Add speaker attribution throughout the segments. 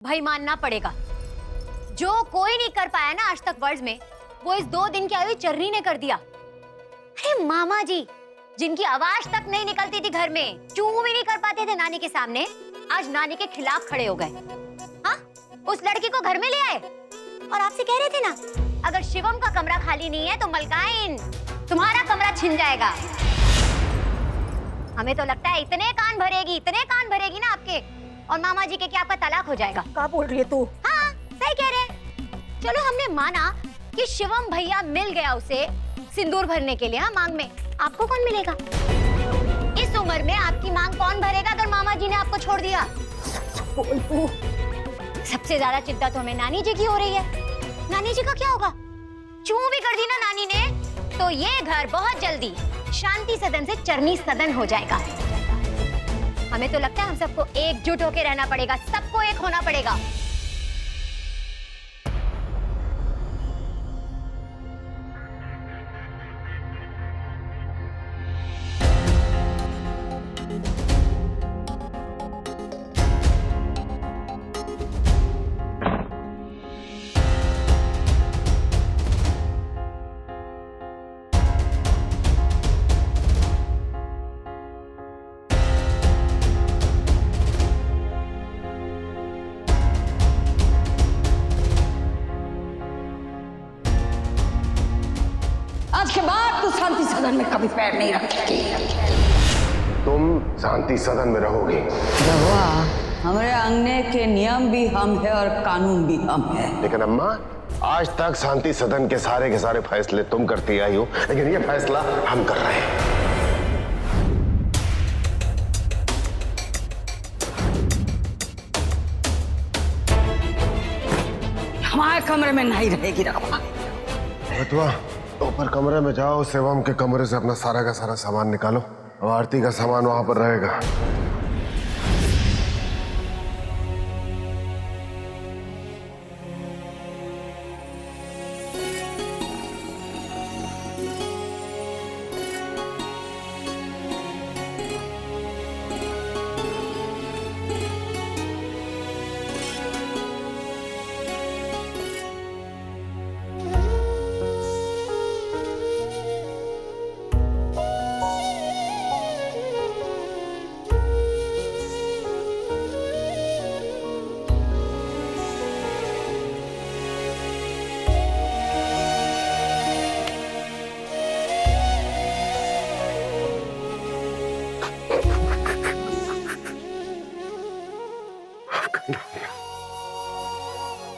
Speaker 1: भाई मानना पड़ेगा, जो कोई नहीं कर पाया ना आज तक वर्ष में, वो इस 2 दिन की आयु चर्री ने कर दिया। अरे मामा जी, जिनकी आवाज तक नहीं निकलती थी घर में, चू भी नहीं कर पाते थे नानी के सामने, आज नानी के खिलाफ खड़े हो गए। हाँ, उस लड़की को घर में ले आए और आपसे कह रहे थे ना, अगर शिवम का कमरा खाली नहीं है तो मलकाइन तुम्हारा कमरा छिन जाएगा। हमें तो लगता है इतने कान भरेगी ना आपके और मामा जी के कि आपका तलाक हो जाएगा।
Speaker 2: क्या बोल रही है तू?
Speaker 1: हाँ, सही कह रहे हैं। चलो हमने माना कि शिवम भैया मिल गया उसे सिंदूर भरने के लिए, हाँ, मांग में। आपको कौन मिलेगा? इस उम्र में आपकी मांग कौन भरेगा अगर मामा जी ने आपको छोड़ दिया?
Speaker 2: बोल तू।
Speaker 1: सबसे ज्यादा चिंता तो हमें नानी जी की हो रही है। नानी जी का क्या होगा? चू भी कर दी ना नानी ने तो ये घर बहुत जल्दी शांति सदन से चरनी सदन हो जाएगा। हमें तो लगता है हम सबको एकजुट होकर रहना पड़ेगा, सबको एक होना पड़ेगा।
Speaker 2: आज के बाद तू शांति सदन में कभी पैर नहीं रखेगी।
Speaker 3: तुम शांति सदन में रहोगी।
Speaker 4: रहुआ, हमारे अंगने के नियम भी हम है और कानून भी हम है।
Speaker 3: लेकिन अम्मा, आज तक शांति सदन के सारे फैसले तुम करती आई हो, लेकिन ये फैसला हम कर रहे हैं।
Speaker 4: हमारे कमरे में नहीं रहेगी रहुआ।
Speaker 3: बतवा, ऊपर कमरे में जाओ, शिवम के कमरे से अपना सारा का सारा सामान निकालो और आरती का सामान वहां पर रहेगा।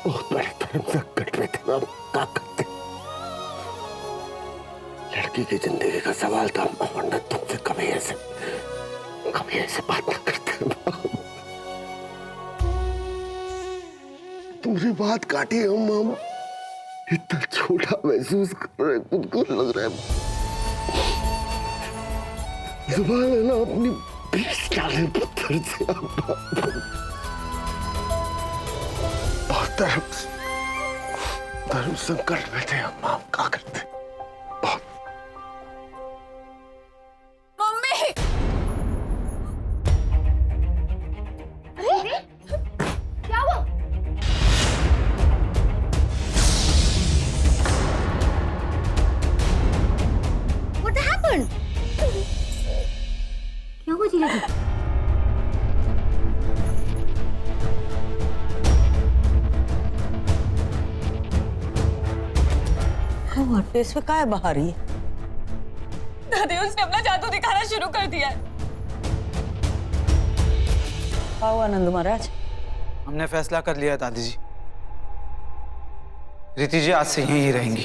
Speaker 3: बहुत बड़े धर्म संकट में थे, हम क्या करते? लड़की की जिंदगी का सवाल था, हम तुमसे कभी ऐसे बात ना करते। तुमने बात काटी है, हम इतना छोटा महसूस कर रहे, खुद को लग रहा है जुबान है ना अपनी 20 डाले पत्थर से। धर्म संकट में थे हम क्या करते? बहुत।
Speaker 2: मम्मी! अरे क्या हुआ?
Speaker 1: What happened? क्या हुआ जीजा जी?
Speaker 4: इस पे काय बाहर ही?
Speaker 2: दादी, उसने अपना जादू दिखाना शुरू कर दिया है।
Speaker 4: आओ आनंद महाराज।
Speaker 5: हमने फैसला कर लिया दादी जी, रीति जी आज से यहीं रहेंगी,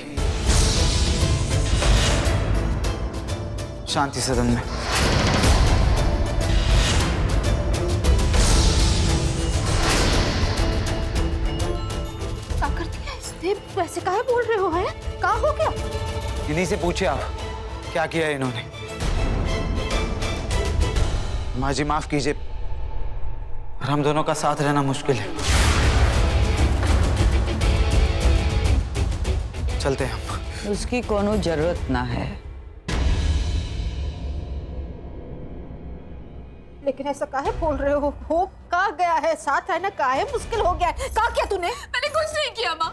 Speaker 5: शांति सदन में।
Speaker 2: क्या करती है इसने? वैसे काहे बोल रहे हो? है क्या हो गया?
Speaker 5: इन्हीं से पूछिए आप क्या किया इन्होंने। माँ जी माफ कीजिए, और हम दोनों का साथ रहना मुश्किल है। चलते हैं हम।
Speaker 4: उसकी कोनो जरूरत ना है।
Speaker 2: लेकिन ऐसा काहे बोल रहे हो? कहाँ गया है? साथ रहना काहे मुश्किल हो गया है? कहा क्या तूने?
Speaker 6: मैंने कुछ नहीं किया माँ।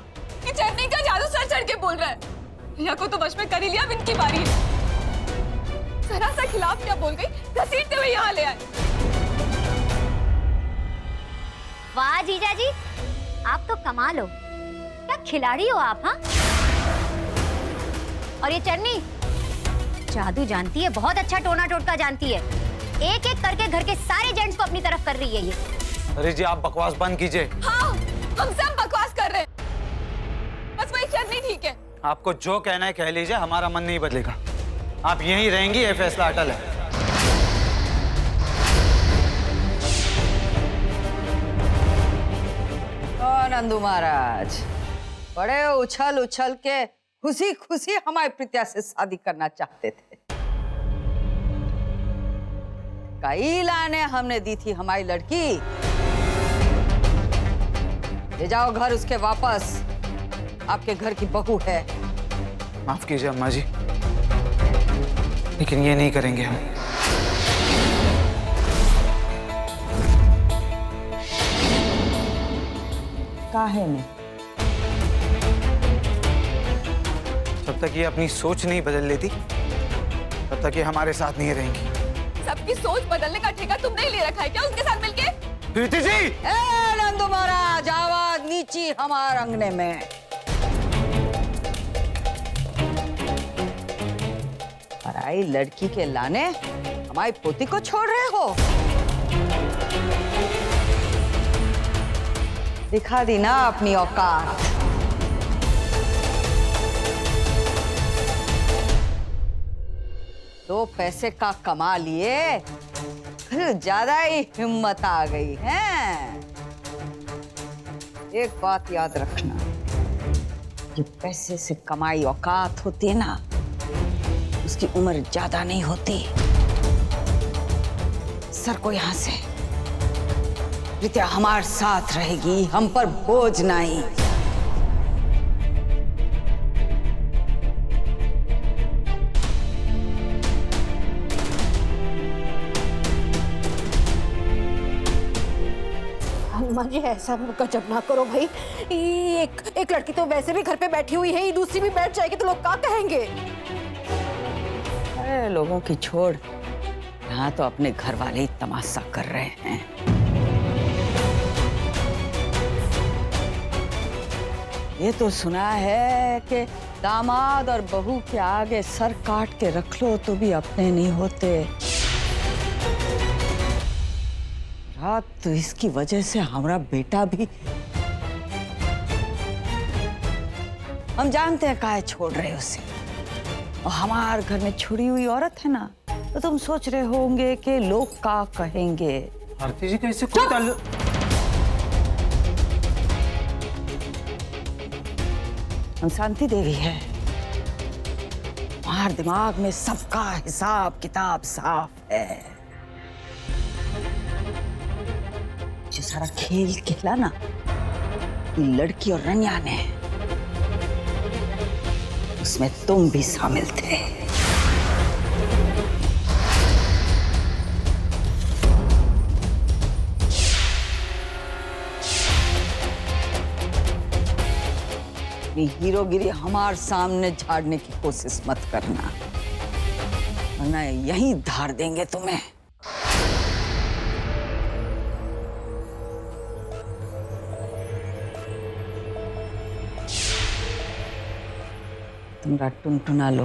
Speaker 6: ये चटनी का जादू सर चढ़ के बोल रहा है। भैया को तो वश में कर ही लिया, अब इनकी बारी है। जरा सा खिलाफ क्या बोल गई, घसीटते हुए यहाँ ले आए।
Speaker 1: वाह जीजा जी, आप तो कमाल हो। क्या खिलाड़ी हो आप, हाँ? और ये चन्नी जादू जानती है, बहुत अच्छा टोना टोटका जानती है। एक एक करके घर के सारे जेंट्स को अपनी तरफ कर रही है ये।
Speaker 5: अरे जी आप बकवास बंद कीजिए।
Speaker 6: हाँ, हम सब बकवास कर रहे हैं। बस वही चटनी ठीक है।
Speaker 5: आपको जो कहना है कह लीजिए, हमारा मन नहीं बदलेगा। आप यहीं रहेंगी, ये फैसला अटल है।
Speaker 4: और नंदू महाराज बड़े उछल उछल के खुशी खुशी हमारी प्रीतिया से शादी करना चाहते थे। कई लाने हमने दी थी हमारी लड़की। ले जाओ घर उसके वापस, आपके घर की बहू है।
Speaker 5: माफ कीजिए अम्मा जी, लेकिन ये नहीं करेंगे हम।
Speaker 4: काहे में?
Speaker 5: जब तक ये अपनी सोच नहीं बदल लेती तब तक ये हमारे साथ नहीं रहेंगी।
Speaker 6: सबकी सोच बदलने का ठेका तुमने ही ले रखा है क्या उसके साथ मिलके?
Speaker 5: प्रीति जी!
Speaker 4: ए नंदू महाराज, आवाज नीची हमारे अंगने में। पराई लड़की के लाने हमारी पोती को छोड़ रहे हो? दिखा दी ना अपनी औकात। दो पैसे का कमा लिए, फिर ज्यादा ही हिम्मत आ गई है। एक बात याद रखना, ये पैसे से कमाई औकात होती है ना, उसकी उम्र ज्यादा नहीं होती। सर को यहां से। प्रीतिया हमारे साथ रहेगी, हम पर बोझ नहीं।
Speaker 2: अम्मा जी ऐसा गजब ना करो भाई। एक लड़की तो वैसे भी घर पे बैठी हुई है, ये दूसरी भी बैठ जाएगी तो लोग क्या कहेंगे?
Speaker 4: अरे लोगों की छोड़, यहाँ तो अपने घर वाले ही तमाशा कर रहे हैं। ये तो सुना है कि दामाद और बहू के आगे सर काट के रख लो तो भी अपने नहीं होते। रात तो इसकी वजह से हमारा बेटा भी। हम जानते हैं काहे छोड़ रहे हो उसे। और हमारे घर में छुड़ी हुई औरत है ना, तो तुम सोच रहे होंगे कि लोग क्या कहेंगे।
Speaker 5: आरती जी कैसे कोई ताल्लुक?
Speaker 4: हम शांति देवी है, हमारे दिमाग में सबका हिसाब किताब साफ है। जो सारा खेल खेला ना ये लड़की और रनिया ने, उसमें तुम भी शामिल थे। अपनी हीरोगिरी हमारे सामने झाड़ने की कोशिश मत करना, वरना यहीं धार देंगे तुम्हें। तुमरा टुनटुना लो।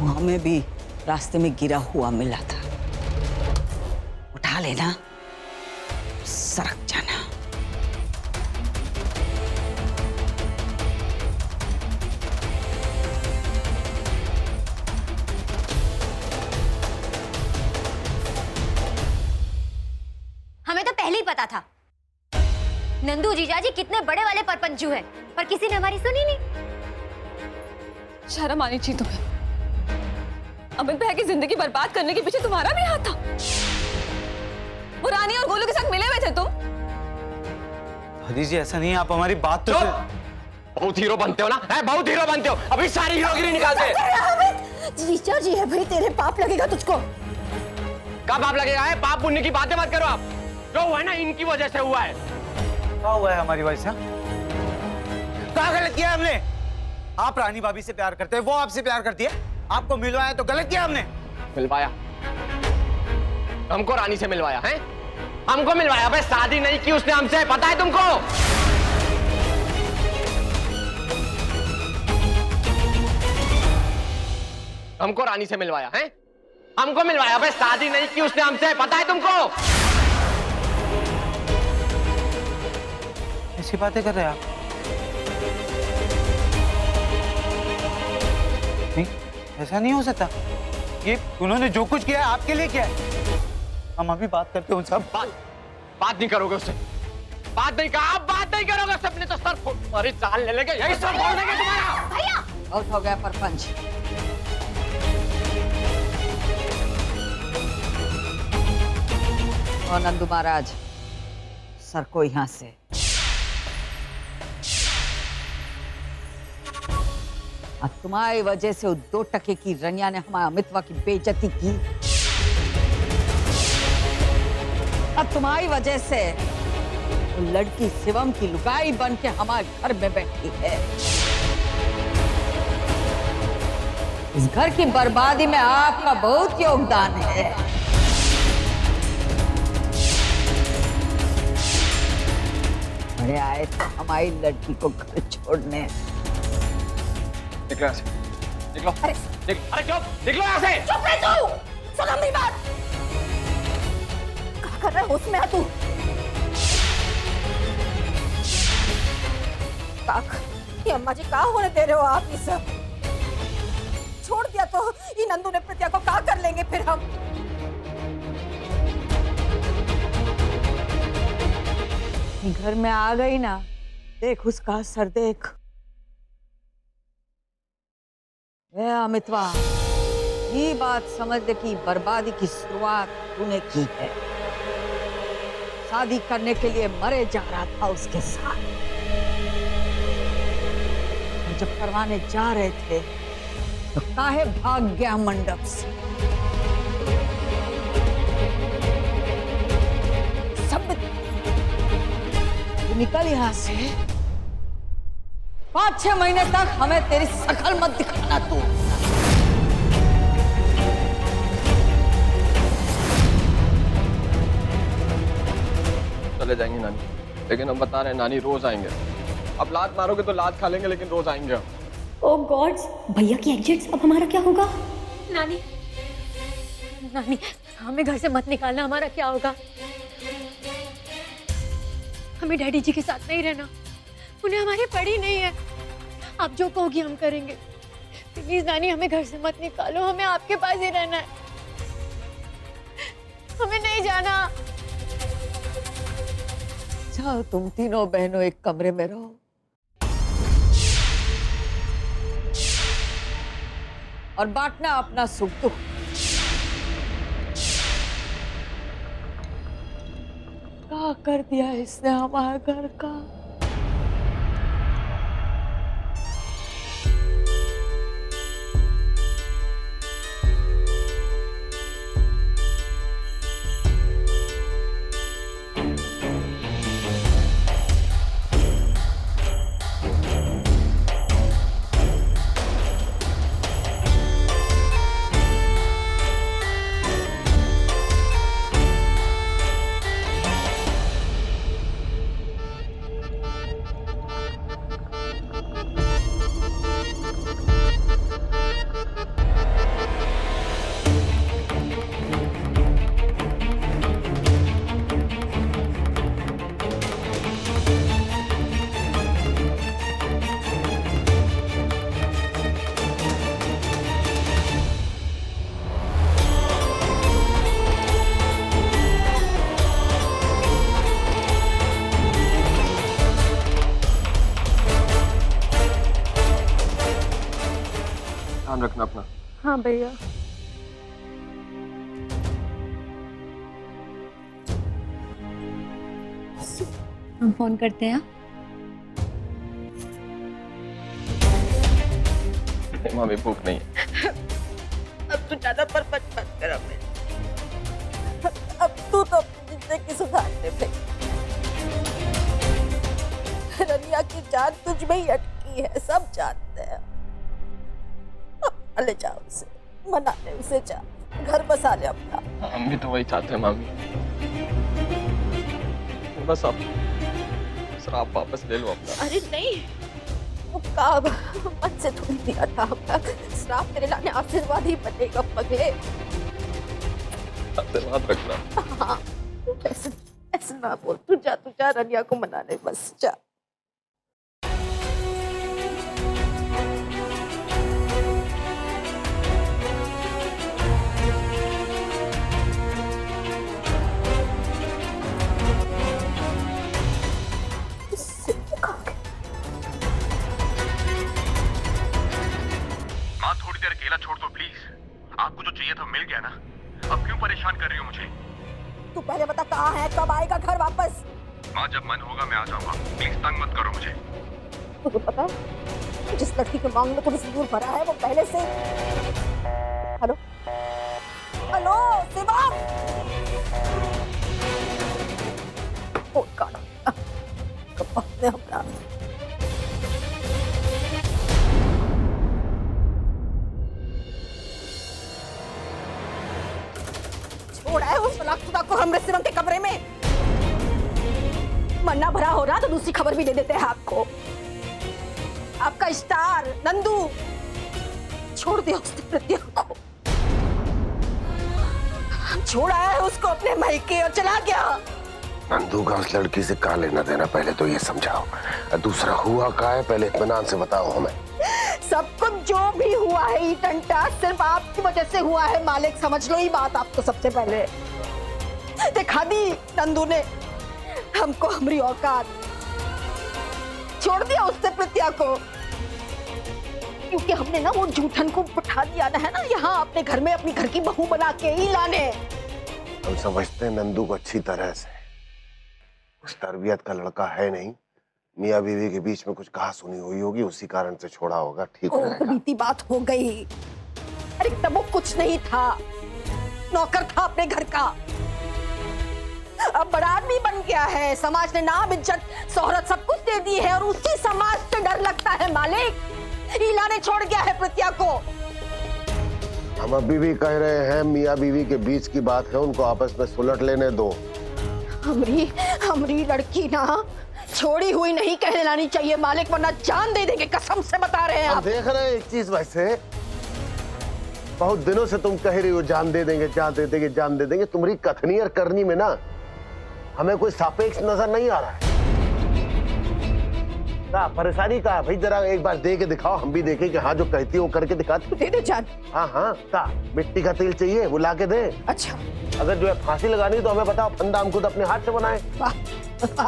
Speaker 4: हमें भी रास्ते में गिरा हुआ मिला था, उठा लेना, सरक जाना।
Speaker 1: हमें तो पहले ही पता था नंदू जीजा जी कितने बड़े वाले परपंचू हैं, पर किसी ने हमारी सुनी नहीं।
Speaker 6: शर्म आनी चाहिए तुम्हें। अमित भैया की जिंदगी बर्बाद करने के पीछे तुम्हारा भी हाथ था। वो रानी और गोलू के साथ मिले हुए थे तुम।
Speaker 5: दादी जी ऐसा नहीं है, आप हमारी बात तो
Speaker 7: बहुत हीरो बनते हो ना, है बहुत हीरो बनते हो, अभी सारी हीरोगिरी निकालते।
Speaker 2: जीजा जी है भाई, तेरे पाप लगेगा तुझको।
Speaker 7: कब पाप लगेगा है? पाप पुण्य की बातें मत करो आप। जो हुआ है ना इनकी वजह से हुआ है।
Speaker 5: क्या हुआ है हमारी वजह से? क्या गलत किया हमने? आप रानी भाभी से प्यार करते हैं, वो आपसे प्यार करती है, आपको मिलवाया तो गलत किया हमने?
Speaker 7: मिलवाया? हमको रानी से मिलवाया है? हमको मिलवाया? भाई शादी नहीं की उसने हमसे, पता है तुमको? हमको रानी से मिलवाया है? हमको मिलवाया? भाई शादी नहीं की उसने हमसे, पता है तुमको?
Speaker 5: ऐसी बातें कर रहे हैं आप? नहीं, ऐसा नहीं हो सकता। ये उन्होंने जो कुछ किया है आपके लिए किया है। हम अभी बात करते हैं उनसे।
Speaker 7: बात नहीं करोगे उससे? बात नहीं कहा, आप बात नहीं करोगे उससे? अपने तो सर तुम्हारी जान ले लेंगे, यही सर फोड़ देंगे तुम्हारा।
Speaker 1: भैया
Speaker 4: बहुत हो गया परपंच। और नंदू महाराज, सर को यहाँ से। अब तुम्हारी वजह से 2 टके की रनिया ने हमारे अमितवा की बेइज्जती की। अब तुम्हारी वजह से वो लड़की शिवम की लुगाई बन के हमारे घर में बैठी है। इस घर की बर्बादी में आपका बहुत योगदान है। बड़े आए थे हमारी लड़की को घर छोड़ने।
Speaker 7: निकलो यहाँ से, निकलो। अरे चुप, निकलो यहाँ से।
Speaker 2: चुप रह तू, सुन मेरी बात। क्या कर रहा है? उसमें आ तू। काक, ये अम्मा जी क्या होने दे रहे हो आप? ये सब छोड़ दिया तो ये नंदू ने प्रत्या को क्या कर लेंगे फिर हम?
Speaker 4: घर में आ गई ना, देख उसका सर देख। ए अमितवा, ये बात समझ ले कि बर्बादी की शुरुआत तूने की है। शादी करने के लिए मरे जा रहा था उसके साथ। और जब करवाने जा रहे थे तो काहे भाग गया मंडप से? सब निकल यहां से। 5-6 महीने तक हमें तेरी शकल मत दिखाना तू।
Speaker 7: चले जाएंगे नानी, लेकिन हम बता रहे हैं नानी रोज आएंगे। अब लात मारोगे तो लात खा लेंगे, लेकिन रोज आएंगे हम।
Speaker 8: ओह गॉड्स, भैया की एग्जिट्स, अब हमारा क्या होगा?
Speaker 1: नानी, नानी हमें घर से मत निकालना, हमारा क्या होगा? हमें डैडी जी के साथ नहीं रहना, उन्हें हमारी पड़ी नहीं है। आप जो कहोगी हम करेंगे। प्लीज नानी हमें घर से मत निकालो, हमें आपके पास ही रहना है, हमें नहीं जाना।
Speaker 4: जाओ तुम तीनों बहनों एक कमरे में रहो। और बांटना अपना सुख दुख। क्या कर दिया इसने हमारे घर का?
Speaker 7: ध्यान रखना अपना।
Speaker 1: हाँ भैया। हम फोन करते हैं।
Speaker 7: नहीं मामी, भूख नहीं है।
Speaker 2: अब तू ज्यादा परपट मत कर हमें। अब तू तो अपनी जिंदगी सुधारने पे। रनिया की जान तुझ में ही अटकी है, सब जानते हैं। अब ले जाओ उसे, मना ले उसे, जा घर बसा ले अपना।
Speaker 7: हम भी तो वही चाहते हैं मामी, बस आप श्राप वापस ले लो अपना।
Speaker 2: अरे नहीं, वो काम मन से थोड़ी दिया था हमने। श्राप तेरे लाने आशीर्वाद ही बनेगा पगले।
Speaker 7: आशीर्वाद रखना।
Speaker 2: हाँ, ऐसे ऐसे ना बोल। तू जा रनिया को मना ले, बस जा।
Speaker 9: माँ थोड़ी देर अकेला छोड़ दो प्लीज। आपको जो चाहिए था मिल गया ना, अब क्यों परेशान कर रही हो मुझे?
Speaker 2: तू पहले बता कहाँ है, कब आएगा घर वापस?
Speaker 9: माँ जब मन होगा मैं आ जाऊंगा, प्लीज तंग मत करो मुझे।
Speaker 2: तुझे पता है जिस लड़की के मांग में तूने सिंदूर भरा है वो पहले से। हेलो हेलो शिवम, फोन काटा कब ने अपना। छोड़ा है उस फलाख्तुदा को हमरे शिवम के कमरे में। मन्ना भरा हो रहा तो दूसरी खबर भी दे देते हैं आपको। आपका स्टार नंदू छोड़ दिया उसने प्रज्ञा को, छोड़ा है उसको अपने मायके और चला गया।
Speaker 3: नंदू का उस लड़की से का लेना देना, पहले तो ये समझाओ। और दूसरा हुआ का है, पहले इत्मीनान से बताओ हमें।
Speaker 2: सब कुछ जो भी हुआ है टंटा सिर्फ आपकी वजह से हुआ है मालिक, समझ लो ये बात आपको। सबसे पहले दिखा दी नंदू ने हमको हमारी औकात, छोड़ दिया उससे प्रज्ञा को। क्योंकि हमने ना वो जूठन को बिठा दिया ना, है ना, यहाँ अपने घर में अपनी घर की बहू बना के ही लाने।
Speaker 3: हम समझते हैं नंदू को अच्छी तरह से, उस तरबियत का लड़का है नहीं। मियाँ बीवी के बीच में कुछ कहा सुनी हुई होगी, उसी कारण से छोड़ा होगा। ठीक हो जाएगा।
Speaker 2: बीती बात हो गई। अरे तब वो कुछ नहीं था, नौकर था अपने घर का। अब बड़ा आदमी बन गया है, समाज ने नाम इज्जत शोहरत सब कुछ दे दी है और उसी समाज से डर लगता है मालिक। ईला ने छोड़ गया है प्रज्ञा को।
Speaker 3: हम अभी भी कह रहे हैं मियाँ बीवी के बीच की बात है, उनको आपस में सुलट लेने दो। हमरी लड़की ना छोड़ी हुई नहीं कहलानी चाहिए मालिक, वरना जान दे देंगे, कसम से बता रहे हैं हम
Speaker 2: आप।
Speaker 3: देख रहे हैं एक चीज, वैसे बहुत दिनों से तुम कह रही हो जान दे देंगे, जान दे देंगे, जान दे देंगे। तुम्हारी कथनी और करनी में ना हमें कोई सापेक्ष नजर नहीं आ रहा है। क्या परेशानी का भाई, जरा एक बार दे के दिखाओ, हम भी देखें कि हाँ जो कहती है वो करके दिखाती।
Speaker 2: दे दे जान।
Speaker 3: हाँ हाँ, क्या मिट्टी का तेल चाहिए वो ला के दे।
Speaker 2: अच्छा,
Speaker 3: अगर जो है फांसी लगानी तो हमें बताओ, फंदा हम खुद अपने हाथ से बनाए।
Speaker 2: वाह,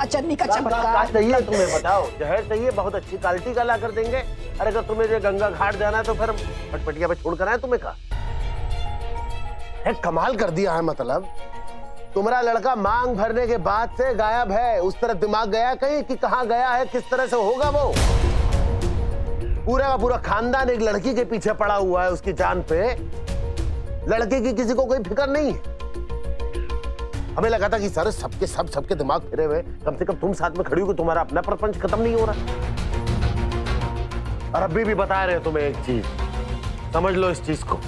Speaker 2: चन्नी का
Speaker 3: क्या
Speaker 2: चमत्कार।
Speaker 3: चाहिए तुम्हें बताओ? जहर चाहिए, बहुत अच्छी क्वालिटी का ला कर देंगे। अरे अगर तुम्हें जो गंगा घाट जाना है तो फिर पटपटिया पे छोड़ कर आए तुम्हें। कहा कमाल कर दिया है, मतलब तुम्हारा लड़का मांग भरने के बाद से गायब है। उस तरफ दिमाग गया कहीं कि कहाँ गया है, किस तरह से होगा वो। पूरा का पूरा खानदान एक लड़की के पीछे पड़ा हुआ है, उसकी जान पे। लड़के की किसी को कोई फिक्र नहीं है। हमें लगा था कि सर सबके दिमाग फिरे हुए, कम से कम तुम साथ में खड़ी हो, तुम्हारा अपना प्रपंच खत्म नहीं हो रहा। और अभी भी बता रहे हो तुम्हें एक चीज, समझ लो इस चीज को।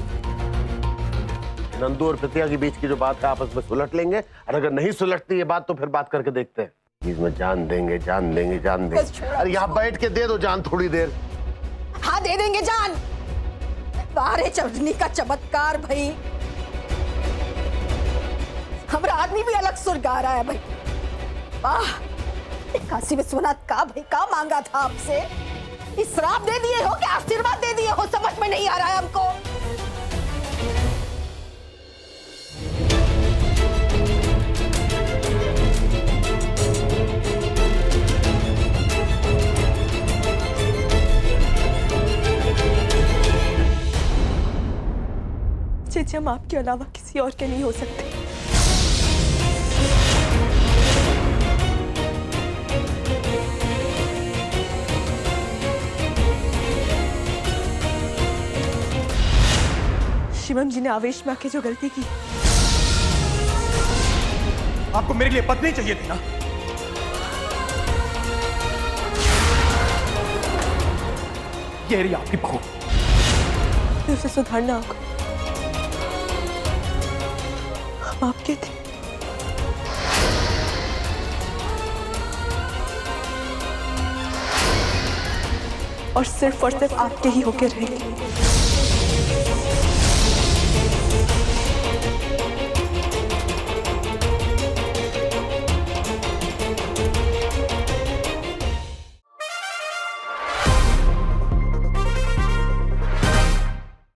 Speaker 3: नंदू और प्रज्ञा के बीच की जो बात है आपस में सुलट लेंगे, और अगर नहीं सुलटती ये बात तो फिर बात करके देखते हैं। इसमें जान देंगे, जान देंगे, जान देंगे। अरे यहाँ बैठ के दे दो जान थोड़ी देर।
Speaker 2: हाँ दे देंगे जान। बारे चवनी का चमत्कार भाई, हमारा आदमी भी अलग सुर गा रहा है भाई। वाह, काशी विश्वनाथ का भाई का मांगा था आपसे? इस श्राप दे दिए हो कि आशीर्वाद दे दिए हो, समझ में नहीं आ रहा है हमको।
Speaker 6: चेची, हम आपके अलावा किसी और के नहीं हो सकते।
Speaker 2: शिवम जी ने आवेश में आके जो गलती की,
Speaker 9: आपको मेरे लिए पत्नी चाहिए थी ना? ये रही आपकी बहू।
Speaker 2: फिर उसे सुधारना होगा। हम आपके थे। और सिर्फ आपके ही होके रहेंगे।